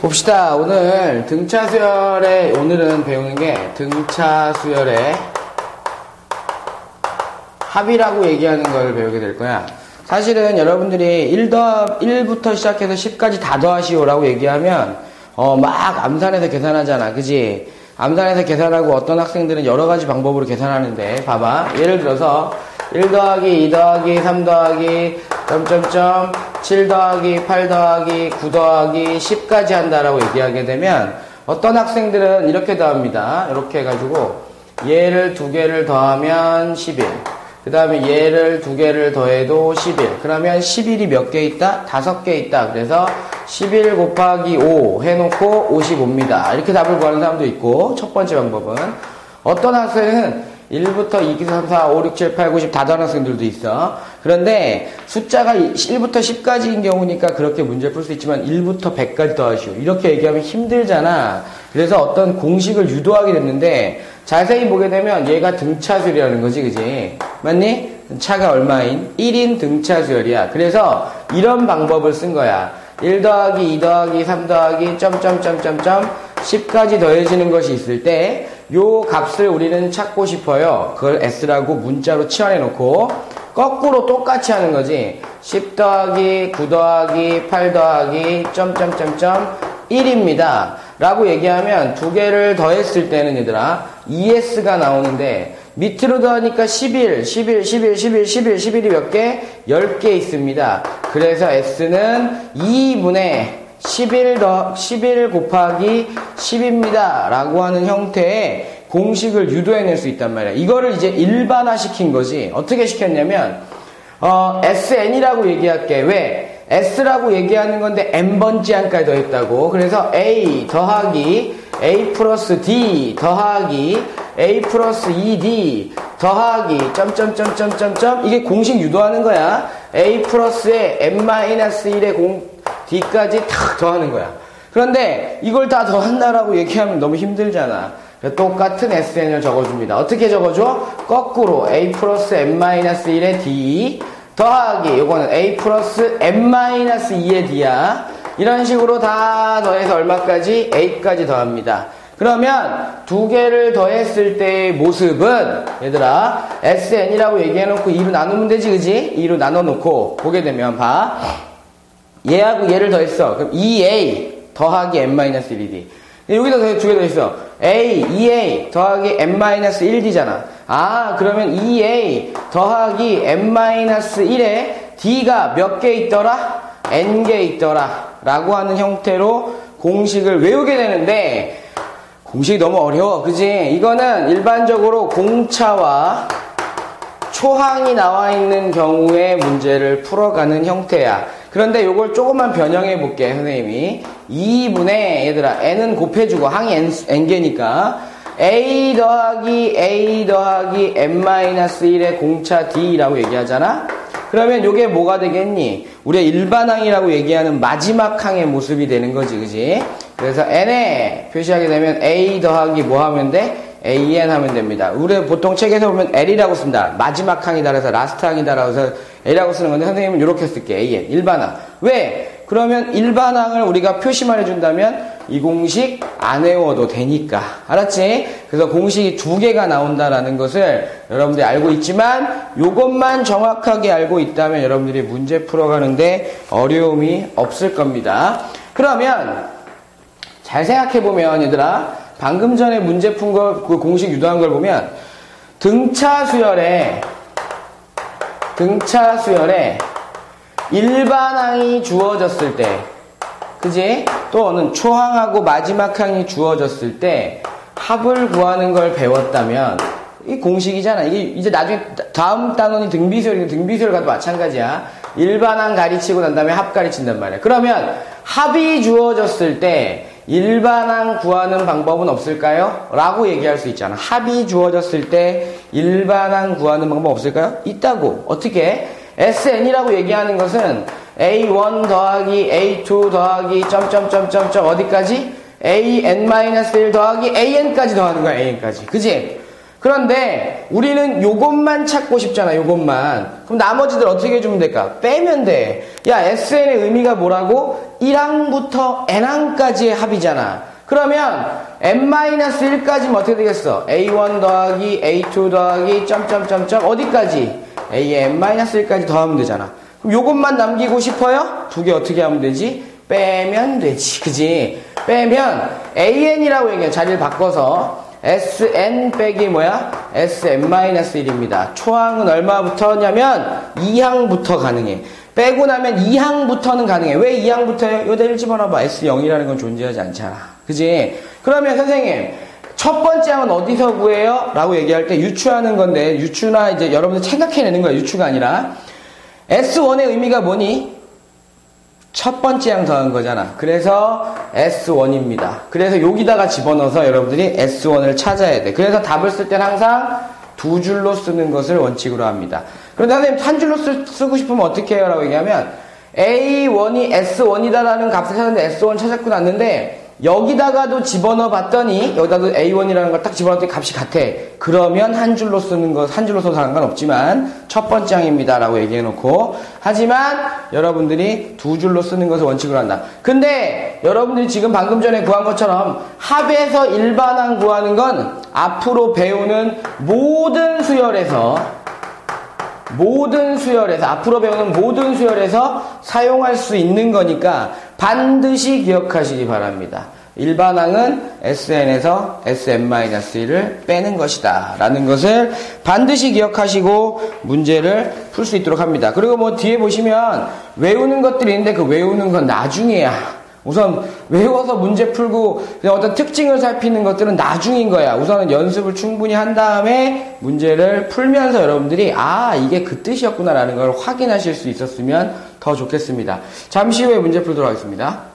봅시다. 오늘 오늘은 배우는 게 등차 수열의 합이라고 얘기하는 걸 배우게 될 거야. 사실은 여러분들이 1부터 시작해서 10까지 다 더하시오라고 얘기하면 막 암산해서 계산하잖아. 그지? 암산해서 계산하고 어떤 학생들은 여러 가지 방법으로 계산하는데 봐봐. 예를 들어서 1 더하기 2 더하기 3 더하기 점점점 7 더하기 8 더하기 9 더하기 10까지 한다라고 얘기하게 되면 어떤 학생들은 이렇게 더합니다. 이렇게 해가지고 얘를 2개를 더하면 11. 그 다음에 얘를 2개를 더해도 11. 그러면 11이 몇 개 있다? 5개 있다. 그래서 11 곱하기 5 해놓고 55입니다. 이렇게 답을 구하는 사람도 있고, 첫 번째 방법은 어떤 학생은 1부터 2, 3, 4, 5, 6, 7, 8, 9, 10 다 더하는 학생들도 있어. 그런데 숫자가 1부터 10까지인 경우니까 그렇게 문제를 풀 수 있지만 1부터 100까지 더하시오. 이렇게 얘기하면 힘들잖아. 그래서 어떤 공식을 유도하게 됐는데 자세히 보게 되면 얘가 등차수열이라는 거지, 그지? 맞니? 차가 얼마인? 1인 등차수열이야. 그래서 이런 방법을 쓴 거야. 1 더하기 2 더하기 3 더하기 점점점점점 10까지 더해지는 것이 있을 때 요 값을 우리는 찾고 싶어요. 그걸 S라고 문자로 치환해 놓고 거꾸로 똑같이 하는 거지. 10 더하기 9 더하기 8 더하기 점점점점 1입니다. 라고 얘기하면 2개를 더했을 때는 얘들아 2S가 나오는데 밑으로 더하니까 11이 몇 개? 10개 있습니다. 그래서 S는 2분의 11 곱하기 10입니다. 라고 하는 형태의 공식을 유도해낼 수 있단 말이야. 이거를 이제 일반화 시킨 거지. 어떻게 시켰냐면, SN이라고 얘기할게. 왜? S라고 얘기하는 건데 n번째 한까지 더했다고. 그래서 A 더하기 A 플러스 D 더하기 A 플러스 2D 더하기 점점점점점점 이게 공식 유도하는 거야. A 플러스에 n-1의 D까지 탁 더하는 거야. 그런데 이걸 다 더한다라고 얘기하면 너무 힘들잖아. 똑같은 SN을 적어줍니다. 어떻게 적어줘? 거꾸로 A 플러스 n-1의 D 더하기 요거는 A 플러스 n-2의 D야. 이런 식으로 다 더해서 얼마까지? A까지 더합니다. 그러면 2개를 더했을 때의 모습은 얘들아 SN이라고 얘기해놓고 2로 나누면 되지, 그지? 2로 나눠놓고 보게 되면 봐. 얘하고 얘를 더했어. 그럼 2A 더하기 n-1D. 여기다 2개 더했어. A, 2A 더하기 n-1D잖아. 아, 그러면 2A 더하기 n-1에 D가 몇 개 있더라? n개 있더라. 라고 하는 형태로 공식을 외우게 되는데, 공식이 너무 어려워. 그지? 이거는 일반적으로 공차와 초항이 나와 있는 경우에 문제를 풀어가는 형태야. 그런데 이걸 조금만 변형해 볼게, 선생님이. 2분의, 얘들아, n은 곱해주고, 항이 n개니까, a 더하기 n-1의 공차 d라고 얘기하잖아? 그러면 이게 뭐가 되겠니? 우리가 일반항이라고 얘기하는 마지막 항의 모습이 되는 거지, 그지? 그래서 n에 표시하게 되면 a 더하기 뭐 하면 돼? an 하면 됩니다. 우리 보통 책에서 보면 l이라고 씁니다. 마지막 항이다 그래서 라스트 항이다라고 해서 l이라고 쓰는 건데 선생님은 이렇게 쓸게. an 일반항. 왜? 그러면 일반항을 우리가 표시만 해준다면 이 공식 안 외워도 되니까. 알았지? 그래서 공식이 2개가 나온다라는 것을 여러분들이 알고 있지만 요것만 정확하게 알고 있다면 여러분들이 문제 풀어가는데 어려움이 없을 겁니다. 그러면 잘 생각해보면 얘들아 방금 전에 문제 푼 거, 그 공식 유도한 걸 보면 등차 수열에 일반항이 주어졌을 때, 그지? 또는 초항하고 마지막 항이 주어졌을 때 합을 구하는 걸 배웠다면 이 공식이잖아. 이게 이제 나중에 다음 단원이 등비수열 가도 마찬가지야. 일반항 가르치고 난 다음에 합 가르친단 말이야. 그러면 합이 주어졌을 때 일반항 구하는 방법은 없을까요? 라고 얘기할 수 있잖아. 합이 주어졌을 때 일반항 구하는 방법 없을까요? 있다고. 어떻게? SN이라고 얘기하는 것은 A1 더하기 A2 더하기 점점점점점 어디까지? AN-1 더하기 AN까지 더하는 거야. AN까지. 그지? 그런데 우리는 요것만 찾고 싶잖아, 요것만. 그럼 나머지들 어떻게 해주면 될까? 빼면 돼. 야, SN의 의미가 뭐라고? 1항부터 N항까지의 합이잖아. 그러면 N-1까지면 어떻게 되겠어? A1 더하기 A2 더하기 점점점점 어디까지? A의 N-1까지 더하면 되잖아. 그럼 요것만 남기고 싶어요? 두 개 어떻게 하면 되지? 빼면 되지. 그지? 빼면 AN이라고 얘기해. 자리를 바꿔서 SN 빼기 뭐야? SN-1입니다. 초항은 얼마부터냐면 2항부터 가능해. 빼고 나면 2항부터는 가능해. 왜 2항부터요? 요대를 집어넣어봐. S0이라는 건 존재하지 않잖아. 그지? 그러면 선생님, 첫 번째 항은 어디서 구해요? 라고 얘기할 때 유추하는 건데, 유추나 이제 여러분들 생각해내는 거야. 유추가 아니라. S1의 의미가 뭐니? 첫 번째 항 더한 거잖아. 그래서 S1입니다. 그래서 여기다가 집어넣어서 여러분들이 S1을 찾아야 돼. 그래서 답을 쓸 때는 항상 두 줄로 쓰는 것을 원칙으로 합니다. 그런데 선생님 한 줄로 쓰고 싶으면 어떻게 해요? 라고 얘기하면 A1이 S1이다라는 값을 찾았는데 S1 찾았고 났는데 여기다가도 집어넣어 봤더니 여기다도 A1이라는 걸 딱 집어넣었더니 값이 같아. 그러면 한 줄로 쓰는 것, 한 줄로 써도 상관없지만 첫 번째 항입니다 라고 얘기해 놓고 하지만 여러분들이 두 줄로 쓰는 것을 원칙으로 한다. 근데 여러분들이 지금 방금 전에 구한 것처럼 합에서 일반항 구하는 건 앞으로 배우는 모든 수열에서 앞으로 배우는 모든 수열에서 사용할 수 있는 거니까 반드시 기억하시기 바랍니다. 일반항은 SN에서 SN-1을 빼는 것이다 라는 것을 반드시 기억하시고 문제를 풀 수 있도록 합니다. 그리고 뭐 뒤에 보시면 외우는 것들이 있는데 그 외우는 건 나중이야. 우선 외워서 문제 풀고 그냥 어떤 특징을 살피는 것들은 나중인 거야. 우선은 연습을 충분히 한 다음에 문제를 풀면서 여러분들이 아 이게 그 뜻이었구나 라는 걸 확인하실 수 있었으면 더 좋겠습니다. 잠시 후에 문제 풀도록 하겠습니다.